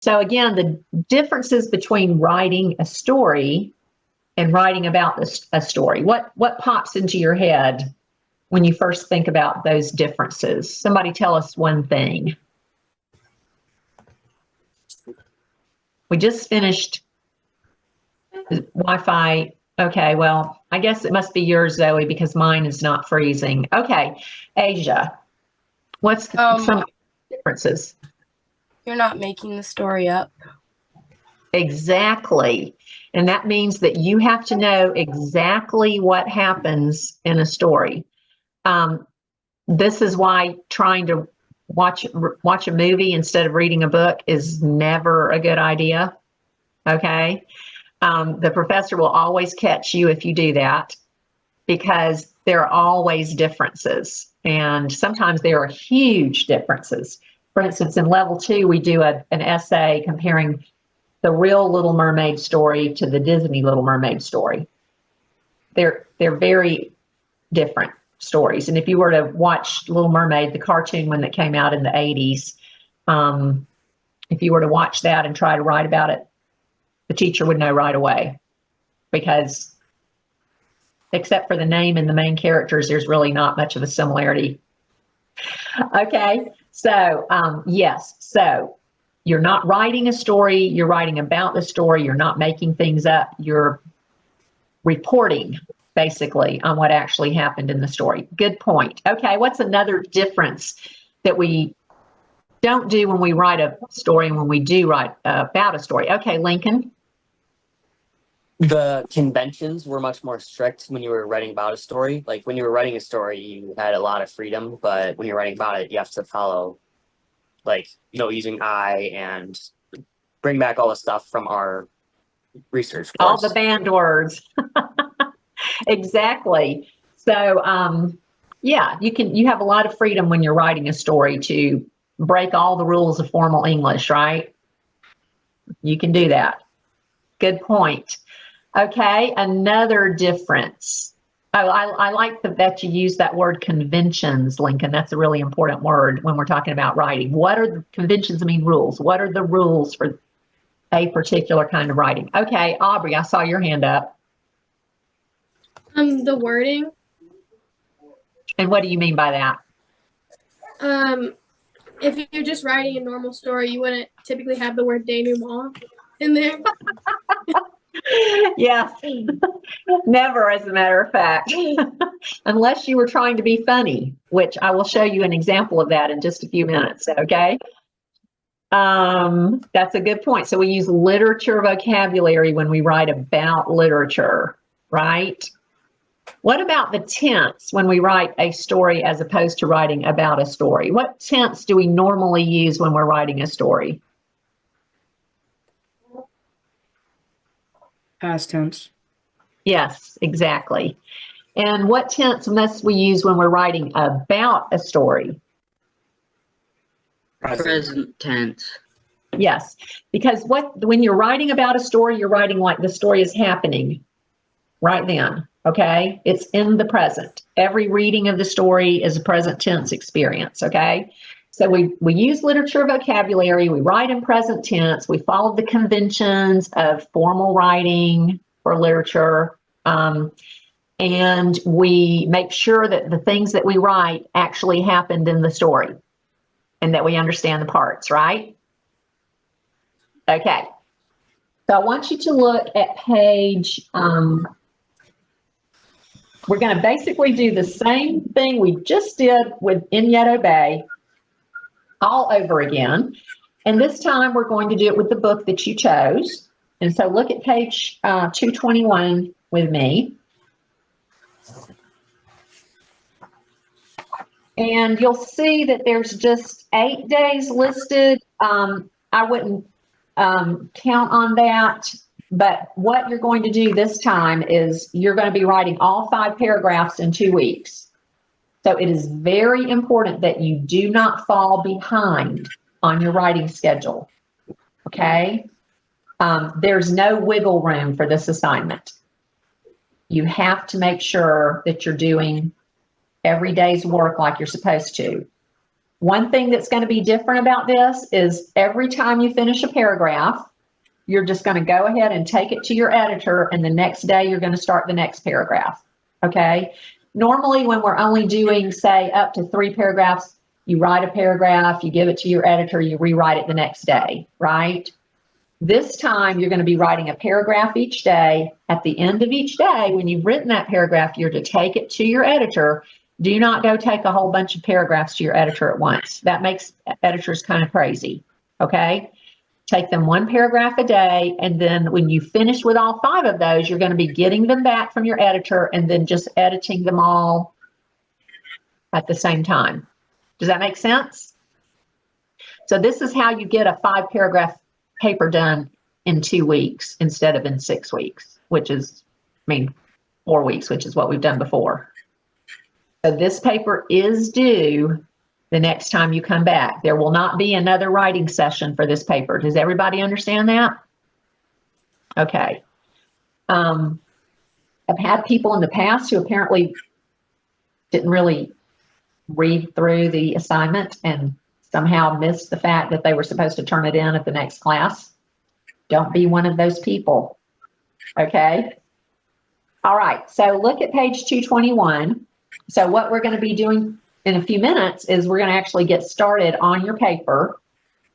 So again, the differences between writing a story and writing about a story. What pops into your head when you first think about those differences? Somebody tell us one thing. We just finished Wi-Fi. Okay, well, I guess it must be yours, Zoe, because mine is not freezing. Okay, Asia, what's some differences? You're not making the story up. Exactly. And that means that you have to know exactly what happens in a story. This is why trying to watch a movie instead of reading a book is never a good idea. Okay. The professor will always catch you if you do that, because there are always differences, and sometimes there are huge differences. For instance, in level 2, we do an essay comparing the real Little Mermaid story to the Disney Little Mermaid story. They're very different stories. And if you were to watch Little Mermaid, the cartoon one that came out in the 80s, if you were to watch that and try to write about it, the teacher would know right away, because except for the name and the main characters, there's really not much of a similarity. Okay, so yes, so you're not writing a story, you're writing about the story, you're not making things up, you're reporting basically on what actually happened in the story. Good point. Okay, what's another difference that we don't do when we write a story and when we do write about a story? Okay, Lincoln. The conventions were much more strict when you were writing about a story. Like when you were writing a story, you had a lot of freedom, but when you're writing about it, you have to follow, like, using I and bring back all the stuff from our research course. All the banned words. Exactly. So, yeah, you have a lot of freedom when you're writing a story to break all the rules of formal English, right? You can do that. Good point. Okay, another difference. Oh, I like that you use that word conventions, Lincoln. That's a really important word when we're talking about writing. What are the conventions? I mean, rules. What are the rules for a particular kind of writing? Okay, Aubrey, I saw your hand up. The wording. And what do you mean by that? If you're just writing a normal story, you wouldn't typically have the word denouement in there. Yes, never, as a matter of fact, unless you were trying to be funny, which I will show you an example of that in just a few minutes. Okay. That's a good point. So we use literature vocabulary when we write about literature, right? What about the tense when we write a story as opposed to writing about a story? What tense do we normally use when we're writing a story? Past tense. Yes, exactly. And what tense must we use when we're writing about a story? Present tense. Yes, because when you're writing about a story, you're writing like the story is happening right then, okay? It's in the present. Every reading of the story is a present tense experience, okay? So we use literature vocabulary, we write in present tense, we follow the conventions of formal writing for literature, and we make sure that the things that we write actually happened in the story and that we understand the parts, right? Okay, so I want you to look at page, we're going to basically do the same thing we just did with In Yet Obey all over again. And this time we're going to do it with the book that you chose. And so look at page 221 with me. And you'll see that there's just 8 days listed. I wouldn't count on that. But what you're going to do this time is you're going to be writing all 5 paragraphs in 2 weeks. So it is very important that you do not fall behind on your writing schedule, okay? There's no wiggle room for this assignment. You have to make sure that you're doing every day's work like you're supposed to. One thing that's going to be different about this is every time you finish a paragraph, you're just going to go ahead and take it to your editor, and the next day you're going to start the next paragraph. Okay? Normally, when we're only doing, say, up to 3 paragraphs, you write a paragraph, you give it to your editor, you rewrite it the next day, right? This time, you're going to be writing a paragraph each day. At the end of each day, when you've written that paragraph, you're to take it to your editor. Do not go take a whole bunch of paragraphs to your editor at once. That makes editors kind of crazy, okay? Take them 1 paragraph a day, and then when you finish with all 5 of those, you're going to be getting them back from your editor and then just editing them all at the same time. Does that make sense? So this is how you get a 5-paragraph paper done in 2 weeks instead of in 6 weeks, which is, 4 weeks, which is what we've done before. So this paper is due the next time you come back. There will not be another writing session for this paper. Does everybody understand that? Okay. I've had people in the past who apparently didn't really read through the assignment and somehow missed the fact that they were supposed to turn it in at the next class. Don't be one of those people. Okay. All right. So look at page 221. So what we're going to be doing in a few minutes is we're going to actually get started on your paper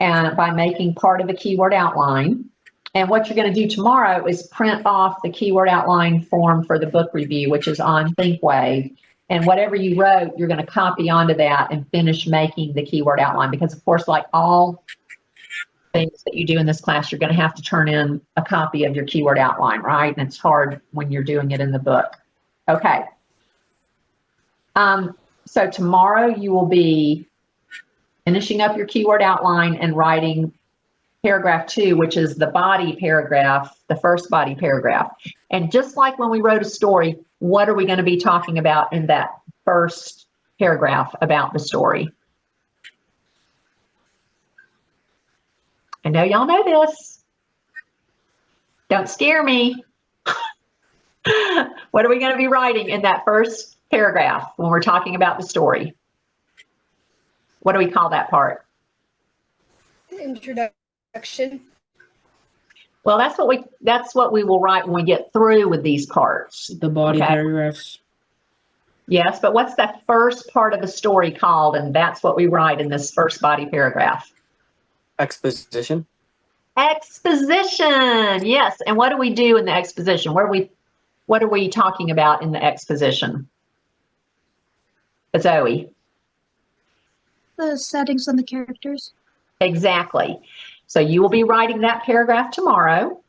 and by making part of the keyword outline. And what you're going to do tomorrow is print off the keyword outline form for the book review, which is on ThinkWave. And whatever you wrote, you're going to copy onto that and finish making the keyword outline. Because of course, like all things that you do in this class, you're going to have to turn in a copy of your keyword outline, right? And it's hard when you're doing it in the book. Okay. So tomorrow you will be finishing up your keyword outline and writing paragraph 2, which is the body paragraph, the first body paragraph. And just like when we wrote a story, what are we going to be talking about in that first paragraph about the story? I know y'all know this. Don't scare me. What are we going to be writing in that first paragraph when we're talking about the story? What do we call that part? Introduction. Well, that's what we will write when we get through with these parts. The body Okay. paragraphs. Yes, but what's that first part of the story called? And that's what we write in this first body paragraph. Exposition. Exposition. Yes. And what do we do in the exposition? What are we talking about in the exposition? Zoe. The settings and the characters. Exactly. So you will be writing that paragraph tomorrow.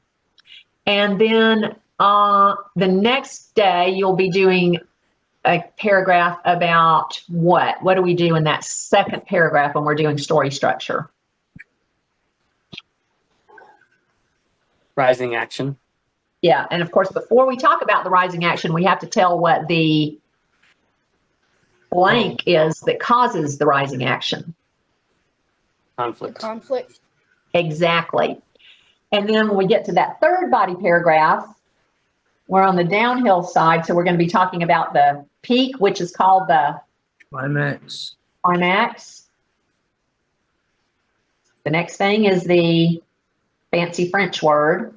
And then the next day, you'll be doing a paragraph about what? What do we do in that second paragraph when we're doing story structure? Rising action. Yeah. And of course, before we talk about the rising action, we have to tell what the blank is that causes the rising action. Conflict. Conflict. Exactly. And then when we get to that third body paragraph, we're on the downhill side. So we're going to be talking about the peak, which is called the Climax. climax. The next thing is the fancy French word,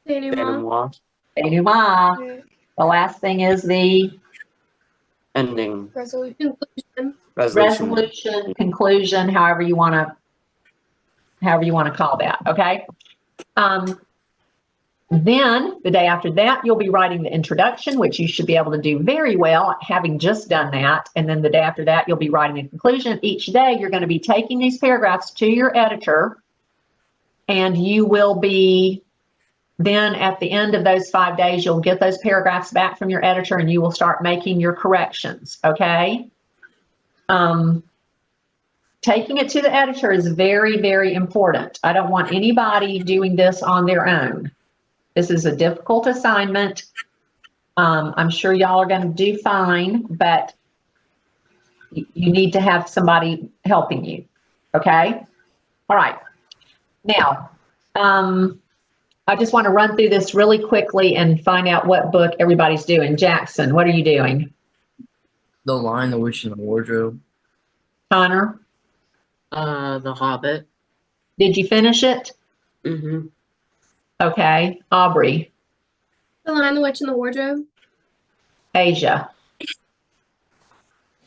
Denouement. denouement. Yeah. The last thing is the Ending. Resolution. Resolution. resolution, conclusion, however you want to call that. Okay. Then the day after that, you'll be writing the introduction, which you should be able to do very well, having just done that. And then the day after that, you'll be writing a conclusion. Each day, you're going to be taking these paragraphs to your editor, and you will be then at the end of those 5 days, you'll get those paragraphs back from your editor and you will start making your corrections. Okay. Taking it to the editor is very, very important. I don't want anybody doing this on their own. This is a difficult assignment. I'm sure y'all are going to do fine, but you need to have somebody helping you. Okay. All right. Now, I just want to run through this really quickly and find out what book everybody's doing. Jackson, what are you doing? The Lion, the Witch, and the Wardrobe. Connor? The Hobbit. Did you finish it? Mm-hmm. Okay. Aubrey, The Lion, the Witch, and the Wardrobe. Asia.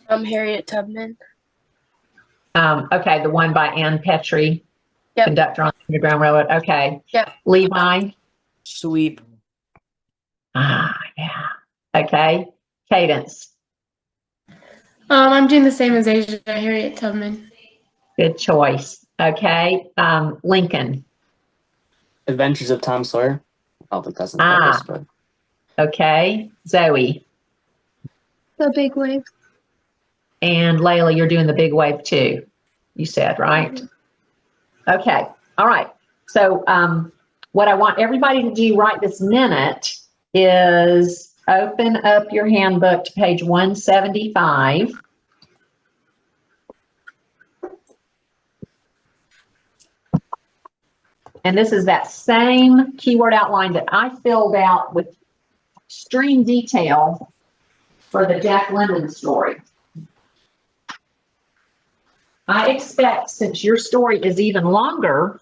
Harriet Tubman. Okay, the one by Ann Petrie, Yep. conductor on the Underground Railroad. Okay. Yep. Levi. Sweep. Ah, yeah. Okay. Cadence. I'm doing the same as Asia, Harriet Tubman. Good choice. Okay. Lincoln. Adventures of Tom Sawyer. I don't think that's in the Ah. list, but Okay. Zoe. The Big Wave. And Layla, you're doing the big wave too, you said, right? Okay. All right. So what I want everybody to do right this minute is open up your handbook to page 175. And this is that same keyword outline that I filled out with extreme detail for the Jack London story. I expect, since your story is even longer,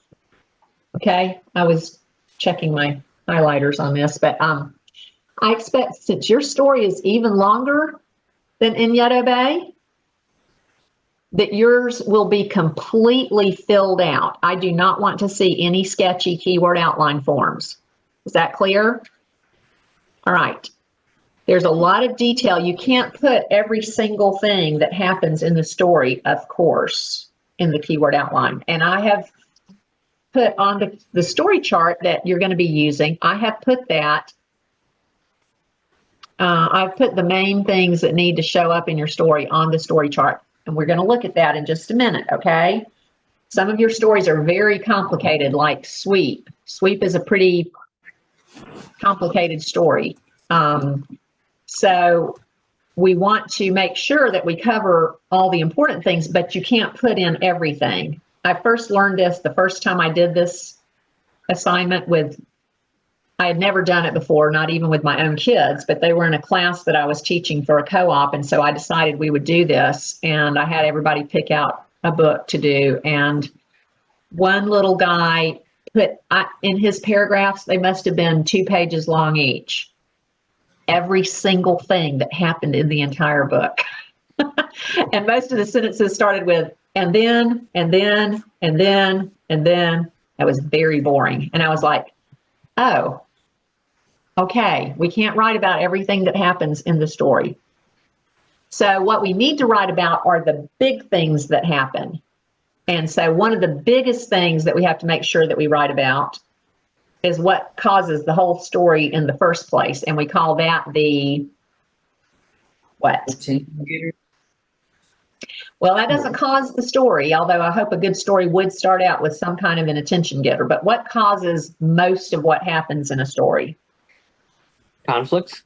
okay, I was checking my highlighters on this, but I expect, since your story is even longer than Iñárritu Bay, that yours will be completely filled out. I do not want to see any sketchy keyword outline forms. Is that clear? All right. There's a lot of detail. You can't put every single thing that happens in the story, of course, in the keyword outline. And I have put on the story chart that you're going to be using, I have put that, I've put the main things that need to show up in your story on the story chart. And we're going to look at that in just a minute, okay? Some of your stories are very complicated, like Sweep. Sweep is a pretty complicated story. So we want to make sure that we cover all the important things, but you can't put in everything. I first learned this the first time I did this assignment with, I had never done it before, not even with my own kids, but they were in a class that I was teaching for a co-op. And so I decided we would do this. And I had everybody pick out a book to do. And one little guy put in his paragraphs, they must have been 2 pages long each. Every single thing that happened in the entire book. And most of the sentences started with, and then, and then, and then, and then. That was very boring. And I was like, oh, okay, we can't write about everything that happens in the story. So what we need to write about are the big things that happen. And so one of the biggest things that we have to make sure that we write about is what causes the whole story in the first place. And we call that the what? Well, that doesn't cause the story, although I hope a good story would start out with some kind of an attention getter. But what causes most of what happens in a story? conflicts.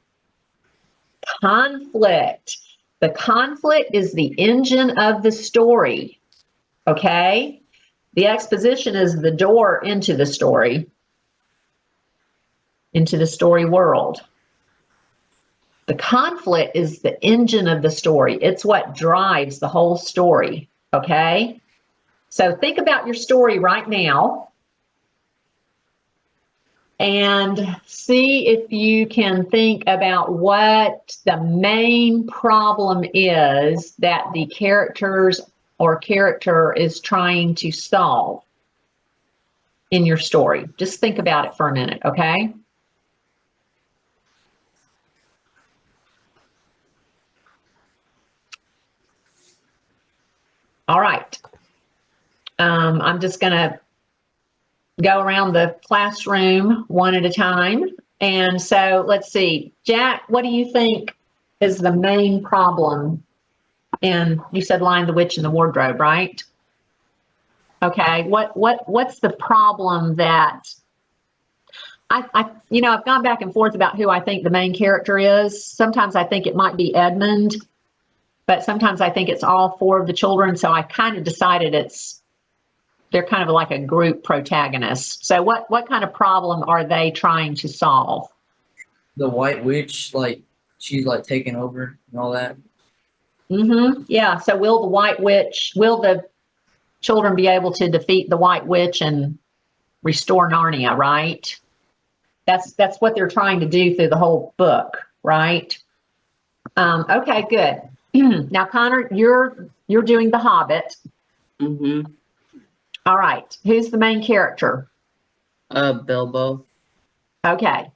Conflict. The conflict is the engine of the story, okay? The exposition is the door into the story world. The conflict is the engine of the story. It's what drives the whole story, okay? So think about your story right now and see if you can think about what the main problem is that the characters or character is trying to solve in your story. Just think about it for a minute, okay? All right. I'm just going to go around the classroom one at a time. And so let's see, Jack, what do you think is the main problem in, you said Lion, the Witch, and the Wardrobe, right? Okay, what's the problem that I've gone back and forth about who I think the main character is. Sometimes I think it might be Edmund, but sometimes I think it's all 4 of the children. So I kind of decided they're kind of like a group protagonist. So what kind of problem are they trying to solve? The White Witch, like she's like taking over and all that. Mm-hmm. Yeah. So will the children be able to defeat the White Witch and restore Narnia, right? That's what they're trying to do through the whole book, right? Okay, good. Now, Connor, you're doing The Hobbit. Mm-hmm. All right. Who's the main character? Bilbo. Okay.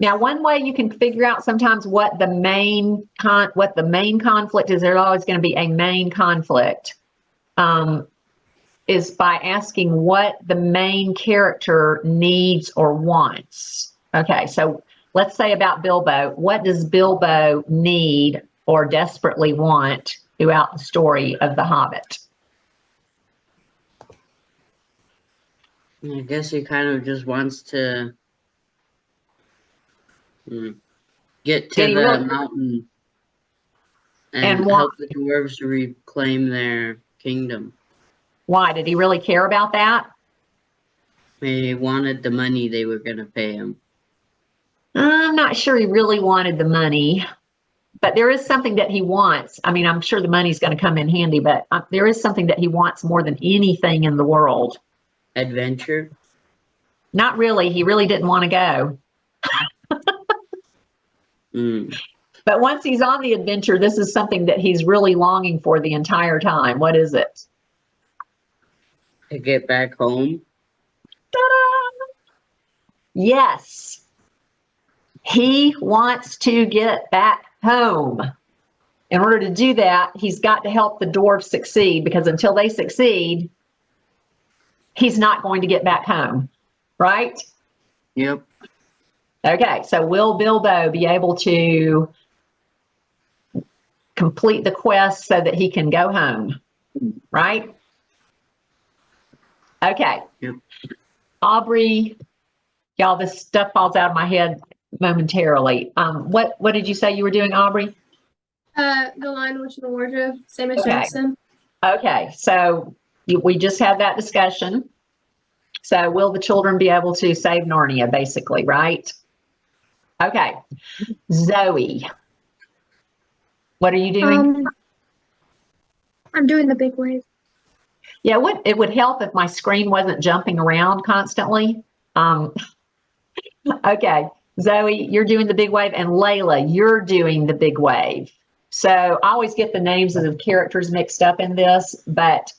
Now, one way you can figure out sometimes what the main conflict is, there's always going to be a main conflict, is by asking what the main character needs or wants. Okay, so let's say about Bilbo, what does Bilbo need or desperately want throughout the story of The Hobbit? I guess he kind of just wants to get to Did he the really- mountain And and why? help the dwarves to reclaim their kingdom. Why? Did he really care about that? They wanted the money they were going to pay him. I'm not sure he really wanted the money, but there is something that he wants. I mean, I'm sure the money's going to come in handy, but there is something that he wants more than anything in the world. Adventure. Not really. He really didn't want to go. But once he's on the adventure, this is something that he's really longing for the entire time. What is it? To get back home. Ta-da! Yes. He wants to get back home. In order to do that, he's got to help the dwarves succeed, because until they succeed, he's not going to get back home, right? Yep. Okay, so will Bilbo be able to complete the quest so that he can go home, right? Okay. Yep. Aubrey, y'all, this stuff falls out of my head momentarily. What did you say you were doing, Aubrey? The Lion, Witch, and the Wardrobe, same as Okay. Jackson. Okay, so we just had that discussion. So will the children be able to save Narnia, basically, right? Okay. Zoe, what are you doing? I'm doing the big wave. Yeah, it would help if my screen wasn't jumping around constantly. Okay, Zoe, you're doing the big wave, and Layla, you're doing the big wave. So I always get the names of the characters mixed up in this, but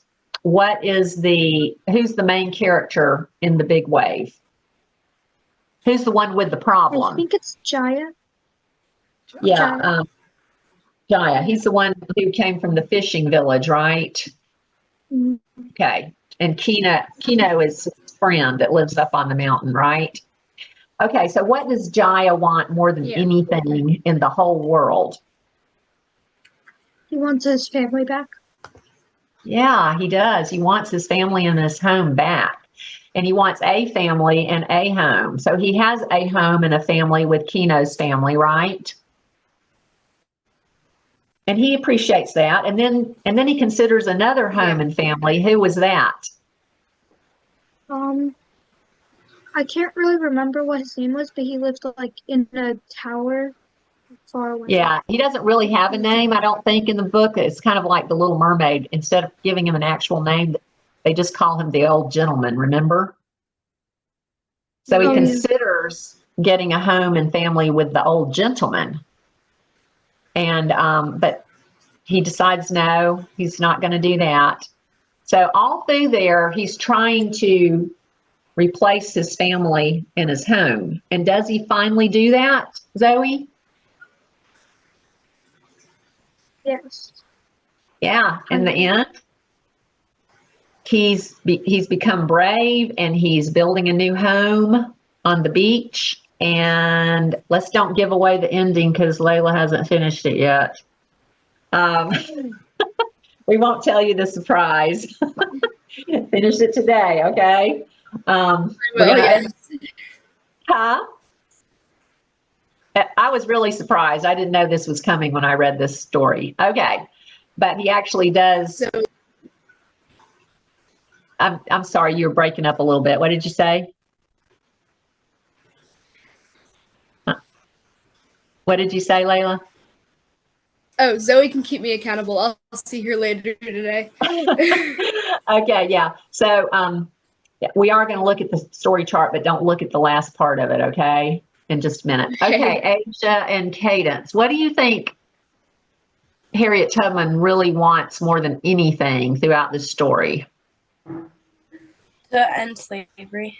who's the main character in the big wave? Who's the one with the I problem? think it's Jaya. Yeah, Jaya. He's the one who came from the fishing village, right? Mm, Okay. And Kino is his friend that lives up on the mountain, right? Okay, so what does Jaya want more than Yeah. anything in the whole world? He wants his family back. Yeah, he does. He wants his family and his home back. And he wants a family and a home. So he has a home and a family with Kino's family, right? And he appreciates that. And then he considers another home and family. Who was that? I can't really remember what his name was, but he lived like in a tower far away. Yeah, he doesn't really have a name, I don't think, in the book. It's kind of like the Little Mermaid. Instead of giving him an actual name, they just call him the old gentleman, remember? So he Oh, yeah. considers getting a home and family with the old gentleman. And, but he decides no, he's not going to do that. So all through there, he's trying to replace his family in his home. And does he finally do that, Zoe? Yes. Yeah, in the end, he's become brave and he's building a new home on the beach. And let's don't give away the ending because Layla hasn't finished it yet. We won't tell you the surprise. Finish it today, okay? Huh? I was really surprised. I didn't know this was coming when I read this story. Okay. But he actually does. So I'm sorry, you were breaking up a little bit. What did you say? What did you say, Layla? Oh, Zoe can keep me accountable. I'll see her later today. Okay, yeah. So yeah, we are going to look at the story chart, but don't look at the last part of it, okay? In just a minute. Okay, Asia and Cadence. What do you think Harriet Tubman really wants more than anything throughout this story? To end slavery.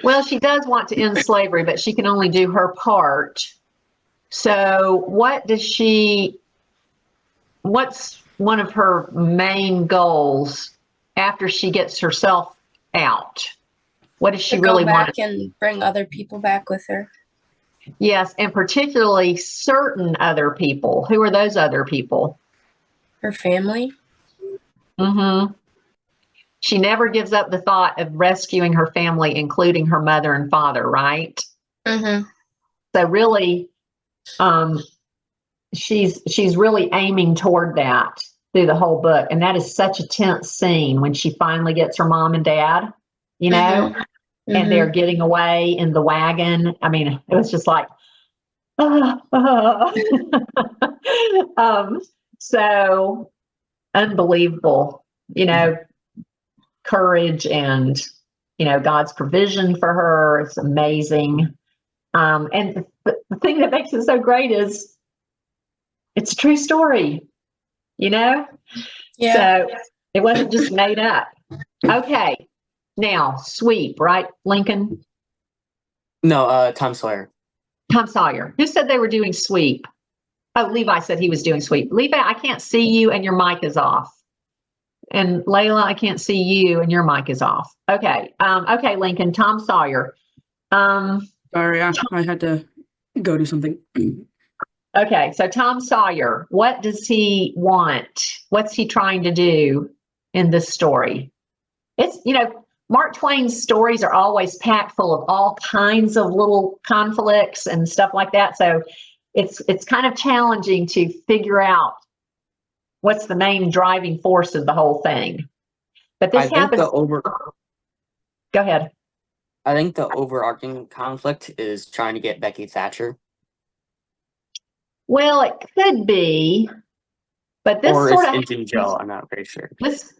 Well, she does want to end slavery, but she can only do her part. So what's one of her main goals after she gets herself out? What does she To really go want? back and bring other people back with her. Yes, and particularly certain other people. Who are those other people? Her family. Mm-hmm. She never gives up the thought of rescuing her family, including her mother and father, right? Mm-hmm. So really, she's really aiming toward that through the whole book. And that is such a tense scene when she finally gets her mom and dad, you know, and they're getting away in the wagon. I mean, it was just like, so unbelievable, you know, courage and, you know, God's provision for her. It's amazing. And the thing that makes it so great is it's a true story, you know? Yeah. So it wasn't just made up. Okay. Now, Sweep, right, Lincoln? No, Tom Sawyer. Tom Sawyer. Who said they were doing Sweep? Oh, Levi said he was doing Sweep. Levi, I can't see you and your mic is off. And Layla, I can't see you and your mic is off. Okay. Okay, Lincoln, Tom Sawyer. Sorry, I had to go do something. Okay, so Tom Sawyer, what does he want? What's he trying to do in this story? It's, you know, Mark Twain's stories are always packed full of all kinds of little conflicts and stuff like that. So it's kind of challenging to figure out what's the main driving force of the whole thing. But this happens. Go ahead. I think the overarching conflict is trying to get Becky Thatcher. Well, it could be, but this Or sort it's of Injun Joe. I'm not very sure.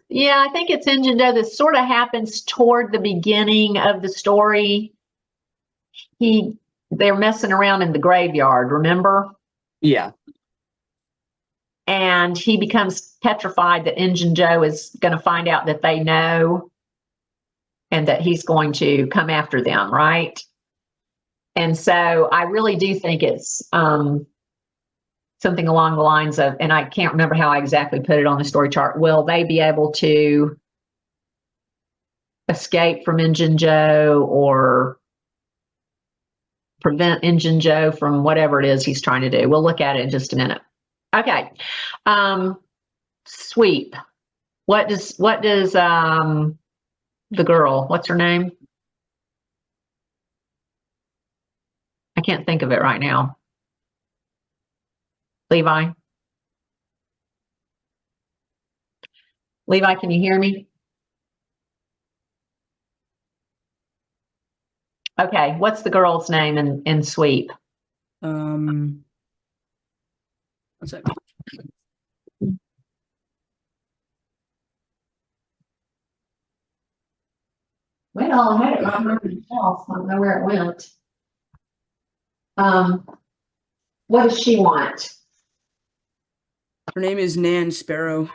yeah, I think it's Injun Joe. This sort of happens toward the beginning of the story. They're messing around in the graveyard, remember? Yeah. And he becomes petrified that Injun Joe is going to find out that they know and that he's going to come after them, right? And so I really do think it's something along the lines of, and I can't remember how I exactly put it on the story chart, will they be able to escape from Injun Joe or prevent Injun Joe from whatever it is he's trying to do? We'll look at it in just a minute. Okay. Sweep. What does the girl, what's her name? I can't think of it right now. Levi? Levi, can you hear me? Okay, what's the girl's name in Sweep? One second. Well, I had it right on the shelf. I don't know where it went. What does she want? Her name is Nan Sparrow.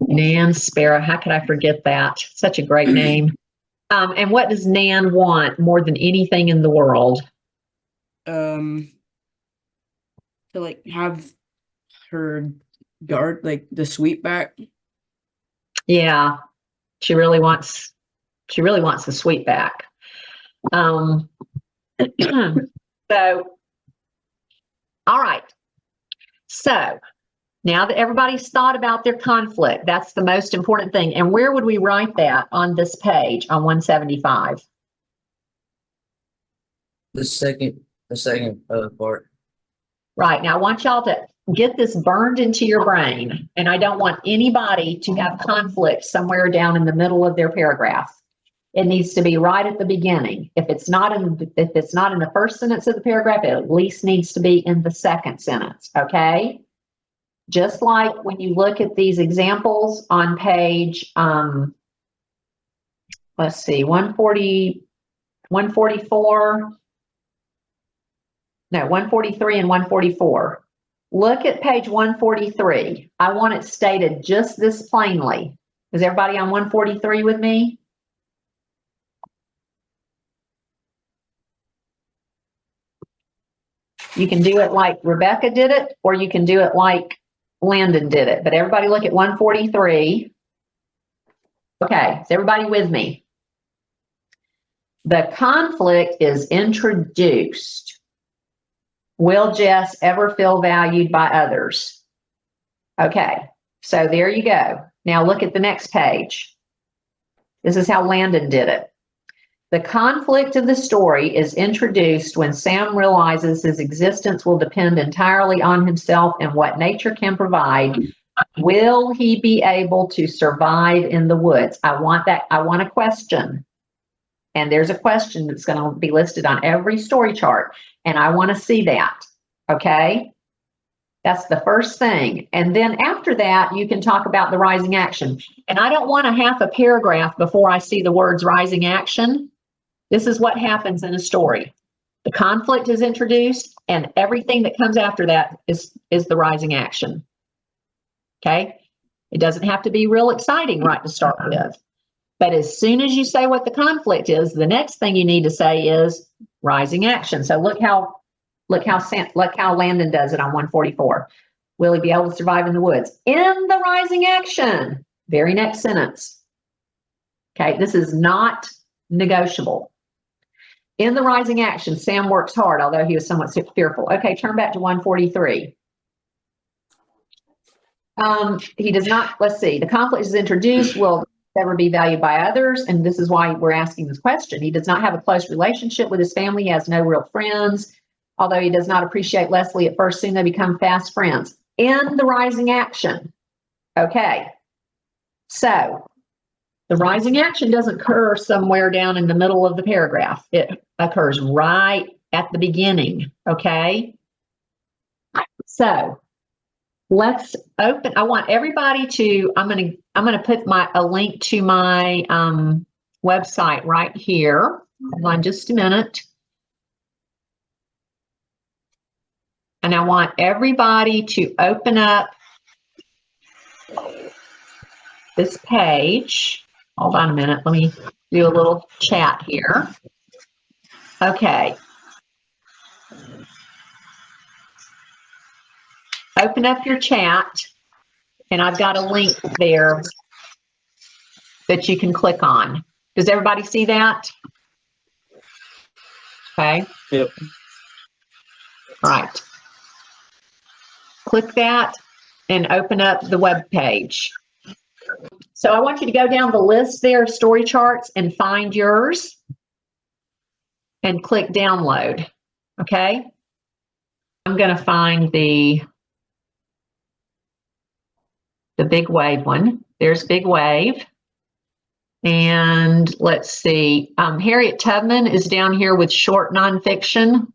Nan Sparrow. How could I forget that? Such a great name. And what does Nan want more than anything in the world? To like have her guard, like the sweep back. Yeah, she really wants the sweep back. So, all right. So now that everybody's thought about their conflict, that's the most important thing. And where would we write that on this page on 175? The second part. Right. Now I want y'all to get this burned into your brain. And I don't want anybody to have conflict somewhere down in the middle of their paragraph. It needs to be right at the beginning. If it's not in the first sentence of the paragraph, it at least needs to be in the second sentence. Okay. just like when you look at these examples on page, let's see, 144, no, 143 and 144. Look at page 143. I want it stated just this plainly. Is everybody on 143 with me? You can do it like Rebecca did it, or you can do it like Landon did it. But everybody look at 143. Okay, is everybody with me? The conflict is introduced. Will Jess ever feel valued by others? Okay, so there you go. Now look at the next page. This is how Landon did it. The conflict of the story is introduced when Sam realizes his existence will depend entirely on himself and what nature can provide. Will he be able to survive in the woods? I want a question. And there's a question that's going to be listed on every story chart. And I want to see that. Okay? That's the first thing. And then after that, you can talk about the rising action. And I don't want a half a paragraph before I see the words rising action. This is what happens in a story. The conflict is introduced, and everything that comes after that is the rising action. Okay? It doesn't have to be real exciting right to start with. But as soon as you say what the conflict is, the next thing you need to say is rising action. So look how Landon does it on 144. Will he be able to survive in the woods? In the rising action. Very next sentence. Okay, this is not negotiable. In the rising action, Sam works hard, although he was somewhat fearful. Okay, turn back to 143. He does not, let's see, the conflict is introduced, will ever be valued by others, and this is why we're asking this question. He does not have a close relationship with his family. He has no real friends, although he does not appreciate Leslie at first. Soon they become fast friends. In the rising action. Okay, so the rising action doesn't occur somewhere down in the middle of the paragraph. It occurs right at the beginning, okay? So let's open, I want everybody to, I'm gonna put a link to my website right here. Hold on just a minute. And I want everybody to open up this page. Hold on a minute. Let me do a little chat here. Okay. Open up your chat, and I've got a link there that you can click on. Does everybody see that? Okay. Yep. All right. Click that and open up the web page. So I want you to go down the list there of story charts and find yours and click download. Okay. I'm going to find the big wave one. There's Big Wave. And let's see. Harriet Tubman is down here with short nonfiction.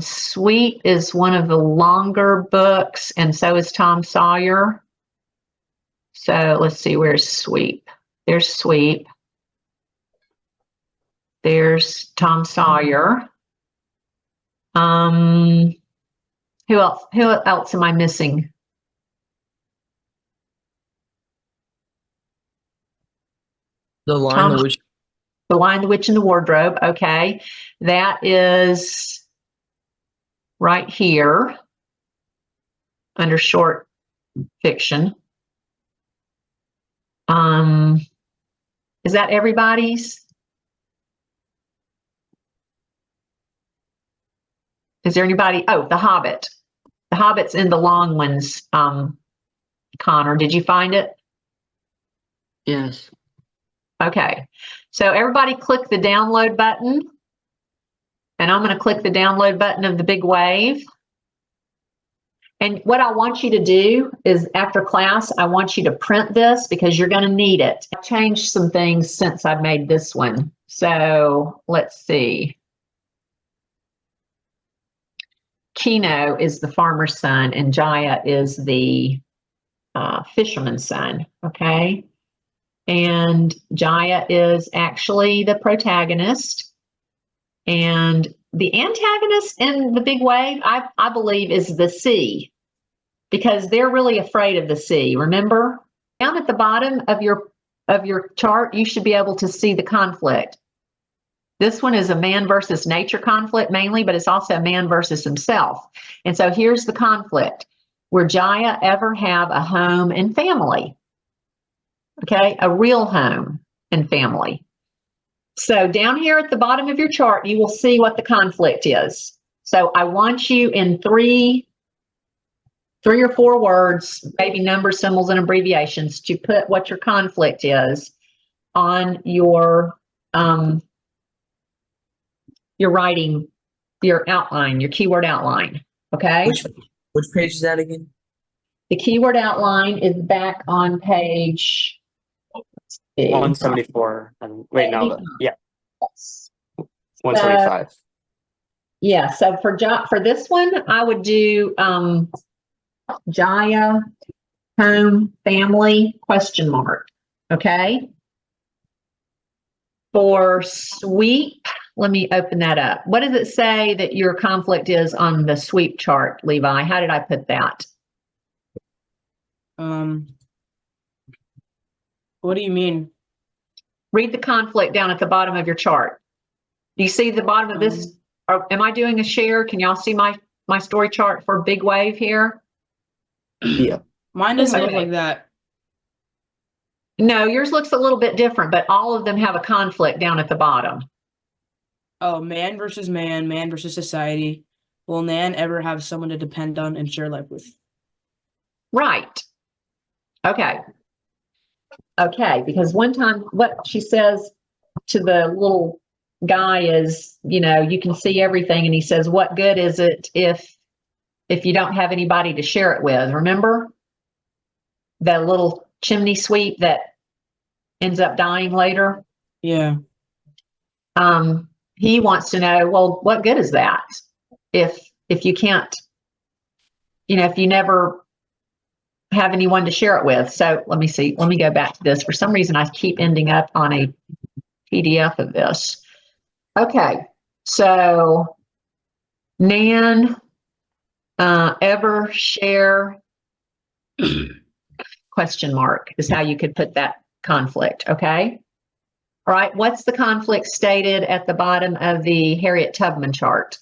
Sweet is one of the longer books, and so is Tom Sawyer. So let's see, where's Sweep? There's Sweep. There's Tom Sawyer. Who else? Who else am I missing? The Lion, the Witch. The Lion, the Witch, and the Wardrobe. Okay, that is right here under short fiction. Is that everybody's? Is there anybody? Oh, The Hobbit. The Hobbit's in the long ones. Connor, did you find it? Yes. Okay, so everybody click the download button. And I'm going to click the download button of the Big Wave. And what I want you to do is after class, I want you to print this because you're going to need it. I've changed some things since I made this one. So let's see. Kino is the farmer's son and Jaya is the fisherman's son. Okay. And Jaya is actually the protagonist. And the antagonist in The Big Wave, I believe, is the sea, because they're really afraid of the sea. Remember, down at the bottom of your chart, you should be able to see the conflict. This one is a man versus nature conflict mainly, but it's also man versus himself. And so here's the conflict. Will Jaya ever have a home and family? Okay, a real home and family. So down here at the bottom of your chart, you will see what the conflict is. So I want you in three or four words, maybe numbers, symbols, and abbreviations, to put what your conflict is on your writing, your outline, your keyword outline. Okay. Which page is that again? The keyword outline is back on page 174. And wait, no, yeah, 175. Yeah. So for this one, I would do Jaya, home, family, ? Okay. For sweep, let me open that up. What does it say that your conflict is on the sweep chart, Levi? How did I put that? What do you mean? Read the conflict down at the bottom of your chart. Do you see the bottom of this? Or am I doing a share? Can y'all see my story chart for Big Wave here? Yeah. Mine doesn't look Okay. like that. No, yours looks a little bit different, but all of them have a conflict down at the bottom. Oh, man versus society. Will Nan ever have someone to depend on and share life with? Right. Okay. Okay, because one time what she says to the little guy is, you can see everything, and he says, what good is it if you don't have anybody to share it with? Remember? That little chimney sweep that ends up dying later? Yeah. He wants to know, well, what good is that if you can't, if you never have anyone to share it with? So let me see. Let me go back to this. For some reason, I keep ending up on a PDF of this. Okay. So Nan, ever share ? Is how you could put that conflict. Okay. All right. What's the conflict stated at the bottom of the Harriet Tubman chart?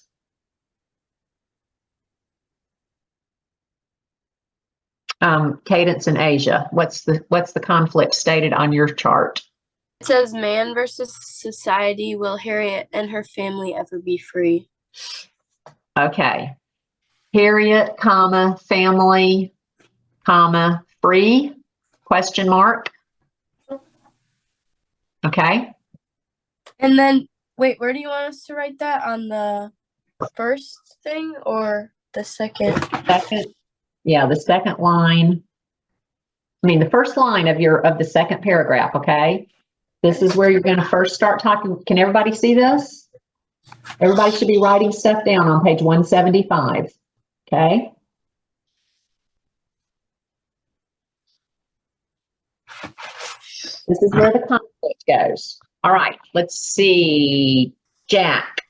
Cadence in Asia. What's the conflict stated on your chart? It says man versus society. Will Harriet and her family ever be free? Okay. Harriet, family, free? ? Okay. And then, wait, where do you want us to write that? On the first thing or the second? Second. Yeah, the second line. I mean, the first line of the second paragraph. Okay. This is where you're going to first start talking. Can everybody see this? Everybody should be writing stuff down on page 175. Okay. This is where the conflict goes. All right, let's see. Jack,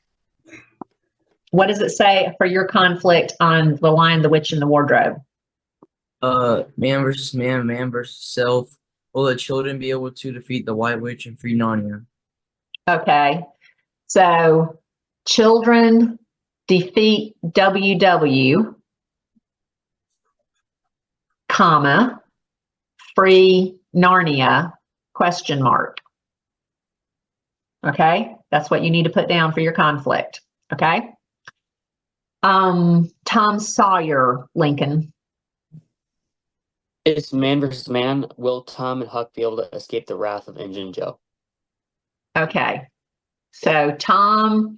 what does it say for your conflict on The Lion, the Witch, and the Wardrobe? Man versus man versus self. Will the children be able to defeat the White Witch and free Narnia? Okay, so children defeat WW, free Narnia, ? Okay, that's what you need to put down for your conflict. Okay. Tom Sawyer, Lincoln. It's man versus man. Will Tom and Huck be able to escape the wrath of Injun Joe? Okay, so Tom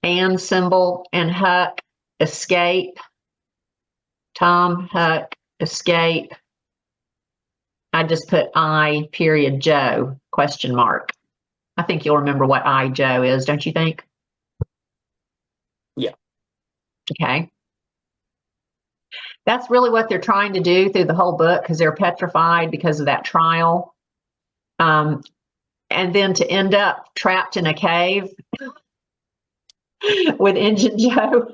and symbol and Huck escape. Tom, Huck, escape. I just put Joe, ? I think you'll remember what Joe is, don't you think? Yeah. Okay. That's really what they're trying to do through the whole book because they're petrified because of that trial. And then to end up trapped in a cave with Injun Joe.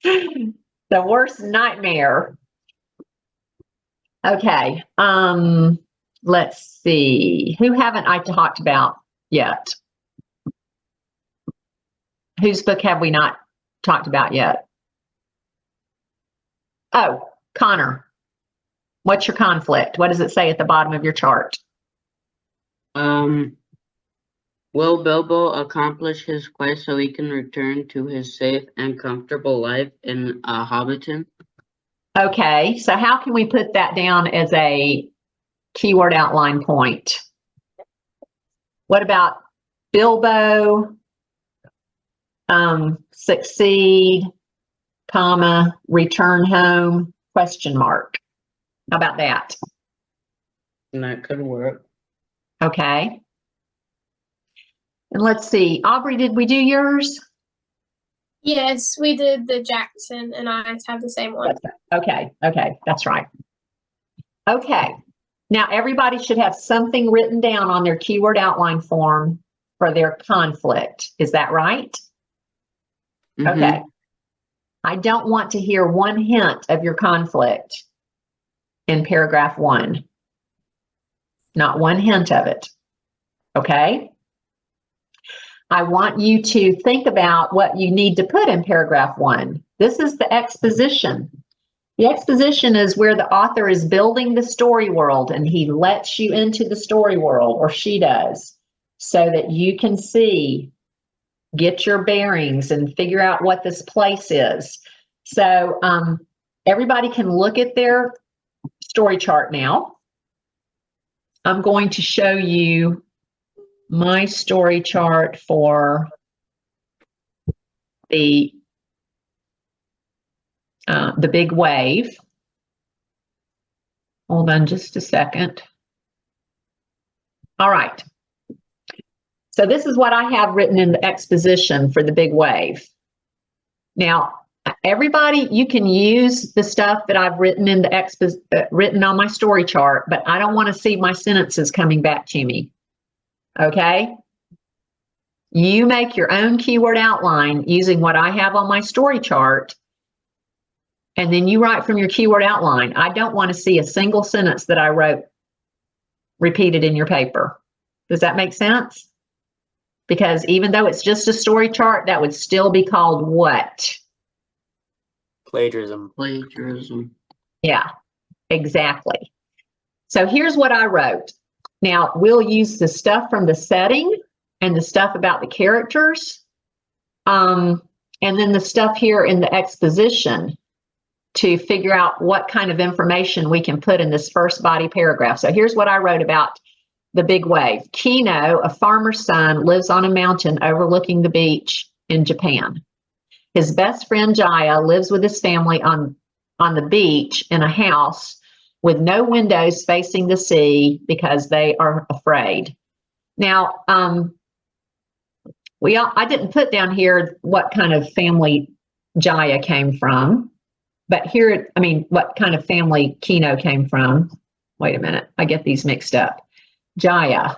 The worst nightmare. Okay. Let's see. Who haven't I talked about yet? Whose book have we not talked about yet? Oh, Connor. What's your conflict? What does it say at the bottom of your chart? Will Bilbo accomplish his quest so he can return to his safe and comfortable life in Hobbiton? Okay, so how can we put that down as a keyword outline point? What about Bilbo, succeed, comma, return home, question mark? How about that? And that could work. Okay. And let's see, Aubrey, did we do yours? Yes, we did the Jackson and I have the same one. Okay, that's right. Okay, now everybody should have something written down on their keyword outline form for their conflict. Is that right? Mhm. Okay. I don't want to hear one hint of your conflict in paragraph 1. Not one hint of it. Okay? I want you to think about what you need to put in paragraph 1. This is the exposition. The exposition is where the author is building the story world and he lets you into the story world, or she does, so that you can see, get your bearings and figure out what this place is. So everybody can look at their story chart now. I'm going to show you my story chart for the big wave. Hold on just a second. All right. So this is what I have written in the exposition for the big wave. Now, everybody, you can use the stuff that I've written in the written on my story chart, but I don't want to see my sentences coming back to me. Okay? You make your own keyword outline using what I have on my story chart, and then you write from your keyword outline. I don't want to see a single sentence that I wrote repeated in your paper. Does that make sense? Because even though it's just a story chart, that would still be called what? Plagiarism. Plagiarism. Yeah, exactly. So here's what I wrote. Now, we'll use the stuff from the setting and the stuff about the characters, and then the stuff here in the exposition to figure out what kind of information we can put in this first body paragraph. So here's what I wrote about the big wave. Kino, a farmer's son, lives on a mountain overlooking the beach in Japan. His best friend Jaya lives with his family on the beach in a house with no windows facing the sea because they are afraid. Now, I didn't put down here what kind of family Jaya came from, but here, I mean, what kind of family Kino came from. Wait a minute, I get these mixed up. Jaya,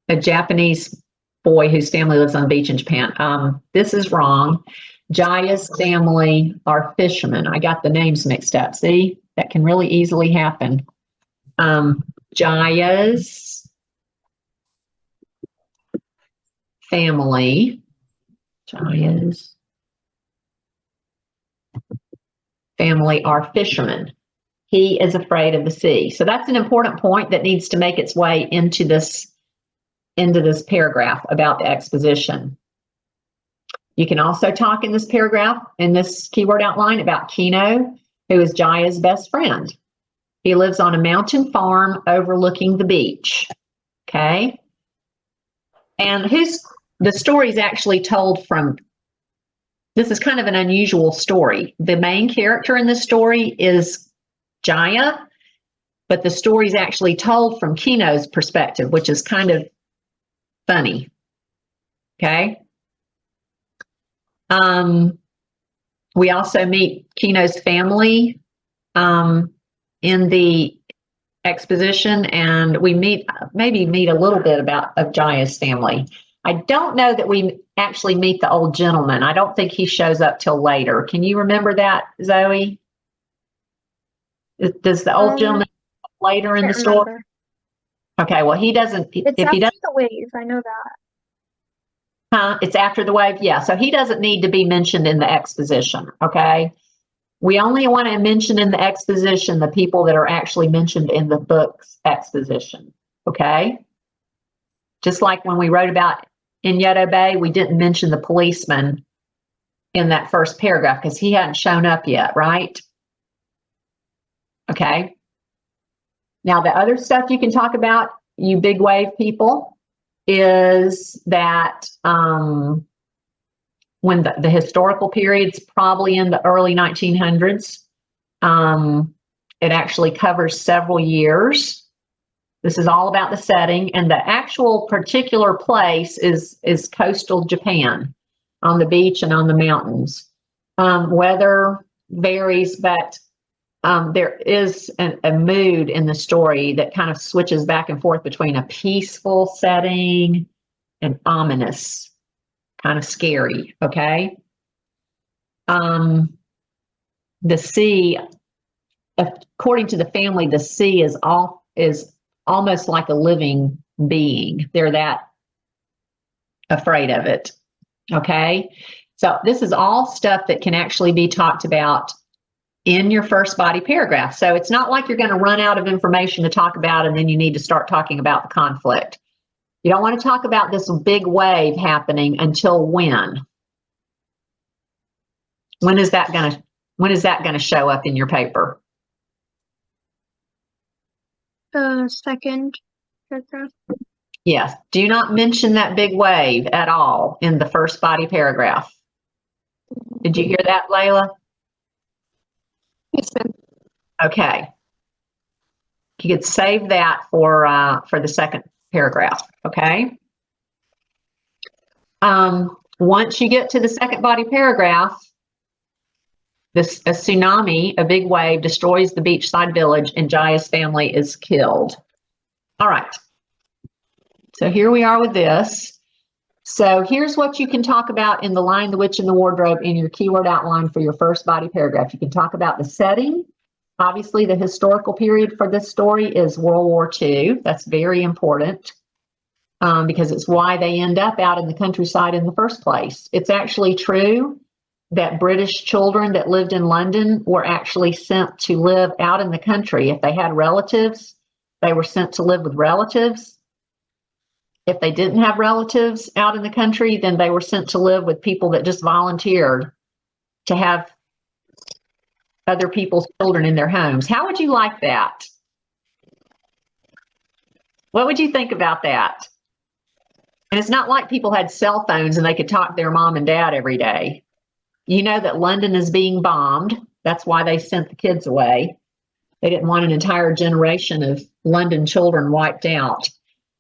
a Japanese boy whose family lives on the beach in Japan. This is wrong. Jaya's family are fishermen. I got the names mixed up. See, that can really easily happen. Jaya's family are fishermen. He is afraid of the sea. So that's an important point that needs to make its way into this paragraph about the exposition. You can also talk in this paragraph, in this keyword outline, about Kino, who is Jaya's best friend. He lives on a mountain farm overlooking the beach. Okay? And the story is actually told from, this is kind of an unusual story. The main character in the story is Jaya, but the story is actually told from Kino's perspective, which is kind of funny. Okay? We also meet Kino's family in the exposition, and we maybe meet a little bit of Jaya's family. I don't know that we actually meet the old gentleman. I don't think he shows up till later. Can you remember that, Zoe? Does the old gentleman later in the Can't story? remember. Okay, well, he doesn't. It's If he after doesn't, the wave. I know that. it's after the wave. Yeah, so he doesn't need to be mentioned in the exposition. Okay, we only want to mention in the exposition the people that are actually mentioned in the book's exposition. Okay, just like when we wrote about Inyeto Bay, we didn't mention the policeman in that first paragraph because he hadn't shown up yet, right? Okay. Now, the other stuff you can talk about, you big wave people, is that when the historical period's probably in the early 1900s, it actually covers several years. This is all about the setting, and the actual particular place is coastal Japan, on the beach and on the mountains. Weather varies, but there is a mood in the story that kind of switches back and forth between a peaceful setting and ominous, kind of scary, okay? The sea, according to the family, the sea is almost like a living being. They're that afraid of it, okay? So this is all stuff that can actually be talked about in your first body paragraph. So it's not like you're going to run out of information to talk about and then you need to start talking about the conflict. You don't want to talk about this big wave happening until when? When is that going to show up in your paper? The second paragraph. Yes. Do not mention that big wave at all in the first body paragraph. Did you hear that, Layla? Yes, ma'am. Okay. You could save that for the second paragraph, okay? Once you get to the second body paragraph, a tsunami, a big wave, destroys the beachside village and Jaya's family is killed. All right. So here we are with this. So here's what you can talk about in The Lion, the Witch, and the Wardrobe in your keyword outline for your first body paragraph. You can talk about the setting. Obviously, the historical period for this story is World War II. That's very important because it's why they end up out in the countryside in the first place. It's actually true that British children that lived in London were actually sent to live out in the country. If they had relatives, they were sent to live with relatives. If they didn't have relatives out in the country, then they were sent to live with people that just volunteered to have other people's children in their homes. How would you like that? What would you think about that? And it's not like people had cell phones and they could talk to their mom and dad every day. You know that London is being bombed. That's why they sent the kids away. They didn't want an entire generation of London children wiped out.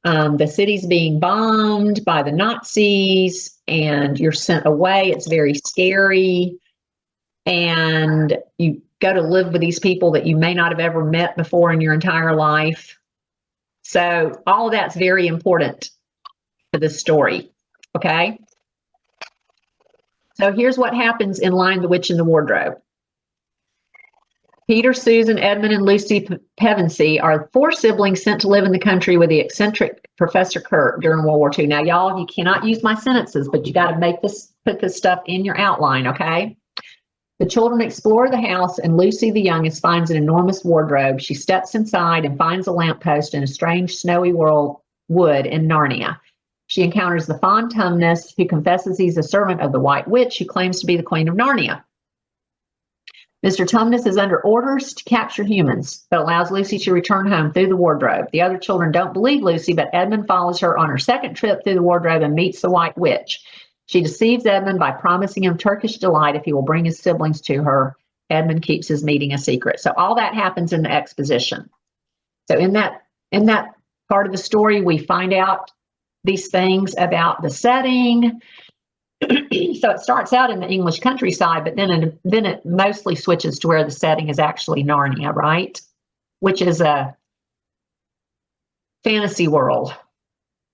The city's being bombed by the Nazis and you're sent away. It's very scary. And you go to live with these people that you may not have ever met before in your entire life. So all of that's very important for this story. Okay. So here's what happens in Lion, the Witch, and the Wardrobe. Peter, Susan, Edmund, and Lucy Pevensey are 4 siblings sent to live in the country with the eccentric Professor Kirk during World War II. Now, y'all, you cannot use my sentences, but you got to put this stuff in your outline, okay? The children explore the house, and Lucy, the youngest, finds an enormous wardrobe. She steps inside and finds a lamppost in a strange snowy wood in Narnia. She encounters the fond Tumnus, who confesses he's a servant of the White Witch, who claims to be the Queen of Narnia. Mr. Tumnus is under orders to capture humans, but allows Lucy to return home through the wardrobe. The other children don't believe Lucy, but Edmund follows her on her second trip through the wardrobe and meets the White Witch. She deceives Edmund by promising him Turkish delight if he will bring his siblings to her. Edmund keeps his meeting a secret. So all that happens in the exposition. So in that part of the story, we find out these things about the setting, So it starts out in the English countryside, but then it mostly switches to where the setting is actually Narnia, right? Which is a fantasy world.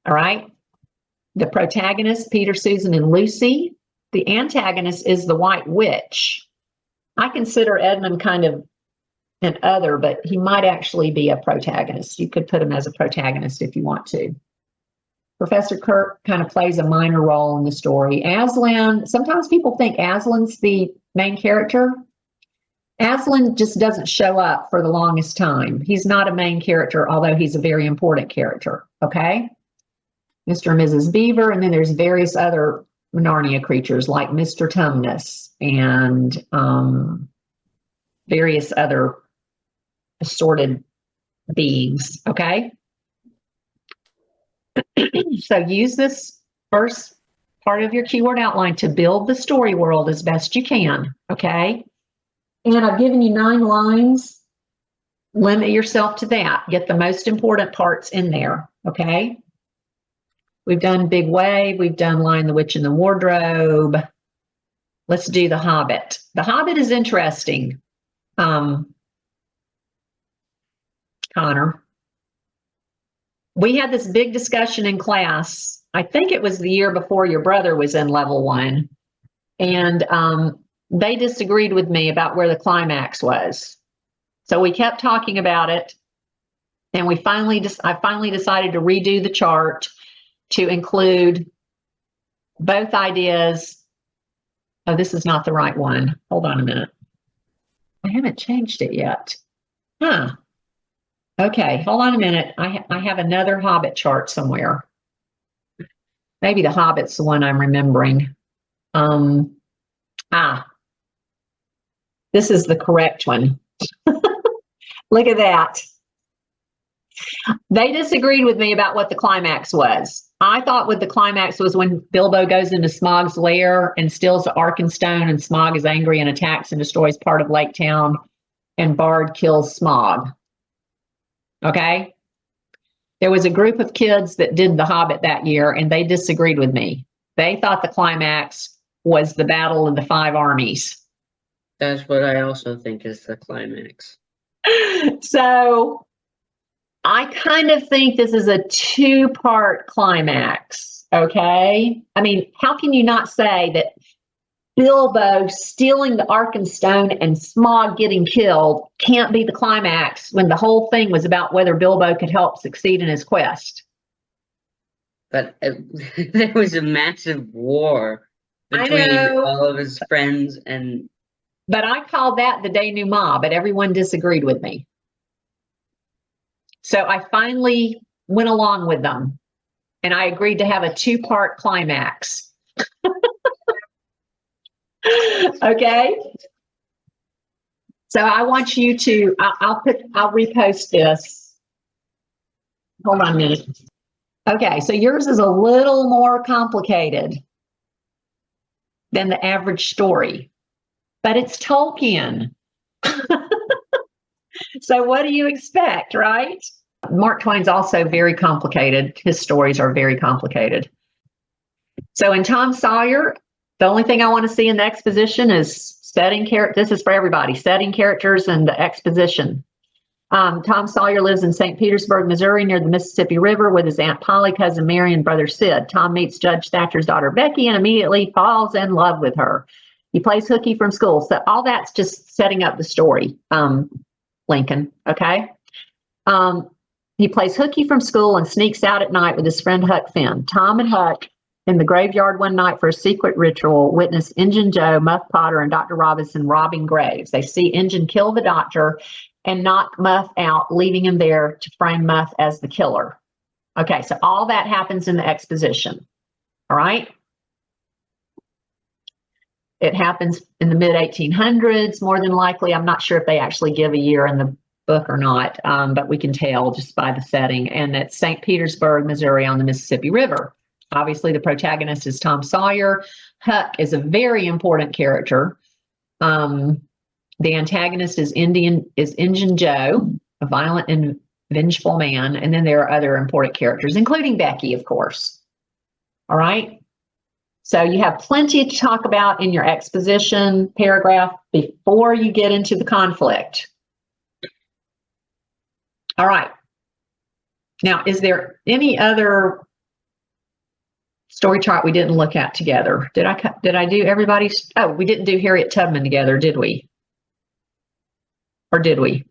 All right. The protagonist, Peter, Susan, and Lucy. The antagonist is the White Witch. I consider Edmund kind of an other, but he might actually be a protagonist. You could put him as a protagonist if you want to. Professor Kirk kind of plays a minor role in the story. Aslan, sometimes people think Aslan's the main character. Aslan just doesn't show up for the longest time. He's not a main character, although he's a very important character, okay? Mr. and Mrs. Beaver, and then there's various other Narnia creatures like Mr. Tumnus and various other assorted beings, okay? So use this first part of your keyword outline to build the story world as best you can, okay? And I've given you 9 lines. Limit yourself to that. Get the most important parts in there, okay? We've done Big Wave. We've done Lion, the Witch, and the Wardrobe. Let's do The Hobbit. The Hobbit is interesting, Connor. We had this big discussion in class. I think it was the year before your brother was in level 1. And they disagreed with me about where the climax was. So we kept talking about it. And I finally decided to redo the chart to include both ideas. Oh, this is not the right one. Hold on a minute. I haven't changed it yet. Huh. Okay, hold on a minute. I have another Hobbit chart somewhere. Maybe the Hobbit's the one I'm remembering. This is the correct one. Look at that. They disagreed with me about what the climax was. I thought what the climax was when Bilbo goes into Smaug's lair and steals the Arkenstone, and Smaug is angry and attacks and destroys part of Lake Town, and Bard kills Smaug. Okay? There was a group of kids that did The Hobbit that year, and they disagreed with me. They thought the climax was the Battle of the 5 Armies. That's what I also think is the climax. So I kind of think this is a 2-part climax, okay? I mean, how can you not say that Bilbo stealing the Arkenstone and Smaug getting killed can't be the climax when the whole thing was about whether Bilbo could help succeed in his quest? But there was a massive war between all of his friends and... But I called that the denouement, but everyone disagreed with me. So I finally went along with them, and I agreed to have a 2-part climax. Okay. So I want you to, I'll repost this. Hold on a minute. Okay, so yours is a little more complicated than the average story, but it's Tolkien. So what do you expect, right? Mark Twain's also very complicated. His stories are very complicated. So in Tom Sawyer, the only thing I want to see in the exposition is setting characters. This is for everybody, setting characters and the exposition. Tom Sawyer lives in St. Petersburg, Missouri, near the Mississippi River with his Aunt Polly, cousin Mary, and brother Sid. Tom meets Judge Thatcher's daughter Becky and immediately falls in love with her. He plays hooky from school. So all that's just setting up the story, Lincoln, okay? He plays hooky from school and sneaks out at night with his friend Huck Finn. Tom and Huck, in the graveyard one night for a secret ritual, witness Injun Joe, Muff Potter, and Dr. Robinson robbing graves. They see Injun kill the doctor and knock Muff out, leaving him there to frame Muff as the killer. Okay, so all that happens in the exposition, all right? It happens in the mid-1800s, more than likely. I'm not sure if they actually give a year in the book or not, but we can tell just by the setting. And it's St. Petersburg, Missouri on the Mississippi River. Obviously, the protagonist is Tom Sawyer. Huck is a very important character. The antagonist is Injun Joe, a violent and vengeful man. And then there are other important characters, including Becky, of course. All right. So you have plenty to talk about in your exposition paragraph before you get into the conflict. All right. Now, is there any other story chart we didn't look at together? Did I do everybody's? Oh, we didn't do Harriet Tubman together, did we? Or did we?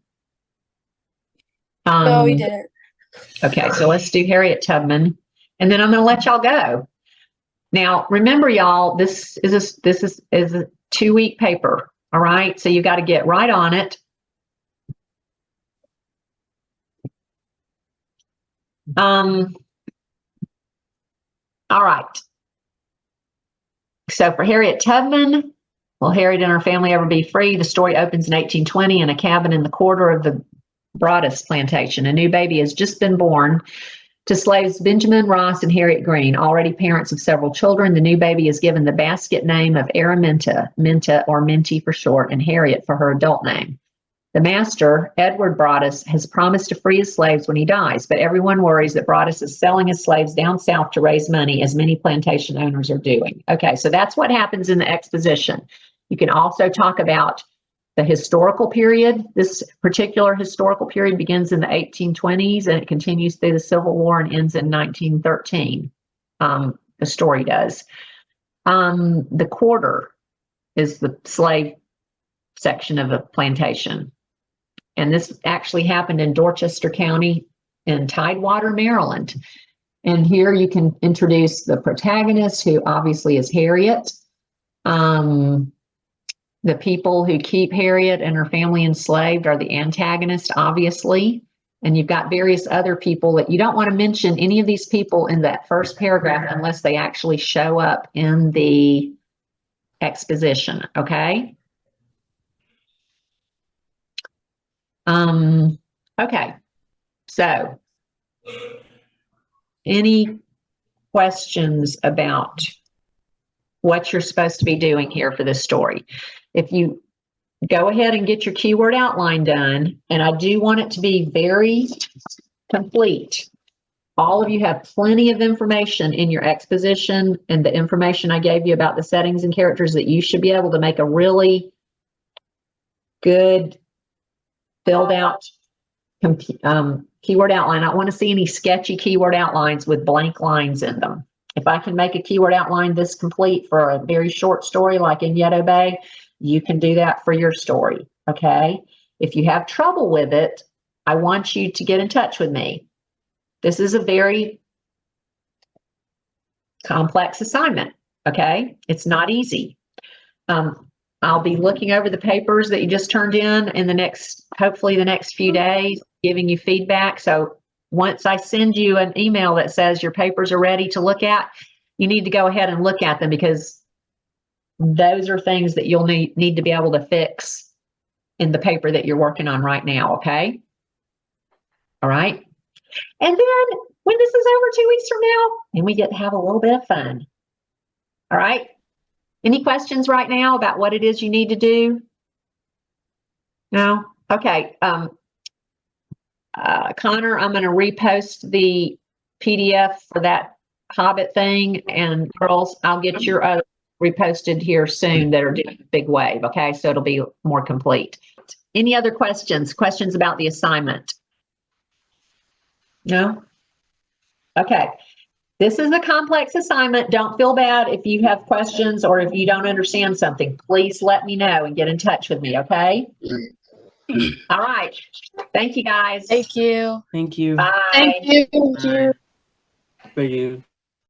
No, we didn't. Okay, so let's do Harriet Tubman, and then I'm going to let y'all go. Now, remember, y'all, this is a 2-week paper. All right, so you got to get right on it. All right. So for Harriet Tubman, will Harriet and her family ever be free? The story opens in 1820 in a cabin in the quarter of the Broadus plantation. A new baby has just been born to slaves Benjamin Ross and Harriet Green, already parents of several children. The new baby is given the basket name of Araminta, Minta or Minty for short, and Harriet for her adult name. The master, Edward Broadus, has promised to free his slaves when he dies, but everyone worries that Broadus is selling his slaves down south to raise money, as many plantation owners are doing. Okay, so that's what happens in the exposition. You can also talk about the historical period. This particular historical period begins in the 1820s and it continues through the Civil War and ends in 1913. The story does. The quarter is the slave section of the plantation. And this actually happened in Dorchester County in Tidewater, Maryland. And here you can introduce the protagonist, who obviously is Harriet. The people who keep Harriet and her family enslaved are the antagonist, obviously. And you've got various other people that you don't want to mention any of these people in that first paragraph unless they actually show up in the exposition, okay? Okay, so any questions about what you're supposed to be doing here for this story? If you go ahead and get your keyword outline done, and I do want it to be very complete. All of you have plenty of information in your exposition and the information I gave you about the settings and characters that you should be able to make a really good filled out keyword outline. I don't want to see any sketchy keyword outlines with blank lines in them. If I can make a keyword outline this complete for a very short story like in Yet Obey, you can do that for your story, okay? If you have trouble with it, I want you to get in touch with me. This is a very complex assignment, okay? It's not easy. I'll be looking over the papers that you just turned in the next, hopefully the next few days, giving you feedback. So once I send you an email that says your papers are ready to look at, you need to go ahead and look at them, because those are things that you'll need to be able to fix in the paper that you're working on right now, okay? All right. And then when this is over 2 weeks from now, then we get to have a little bit of fun. All right. Any questions right now about what it is you need to do? No? Okay. Connor, I'm going to repost the PDF for that Hobbit thing, and girls, I'll get your other reposted here soon that are doing a big wave. Okay. So it'll be more complete. Any other questions? Questions about the assignment? No? Okay. This is a complex assignment. Don't feel bad if you have questions or if you don't understand something. Please let me know and get in touch with me, okay? All right. Thank you, guys. Thank you. Thank you. Bye. Thank you. Bye. For you.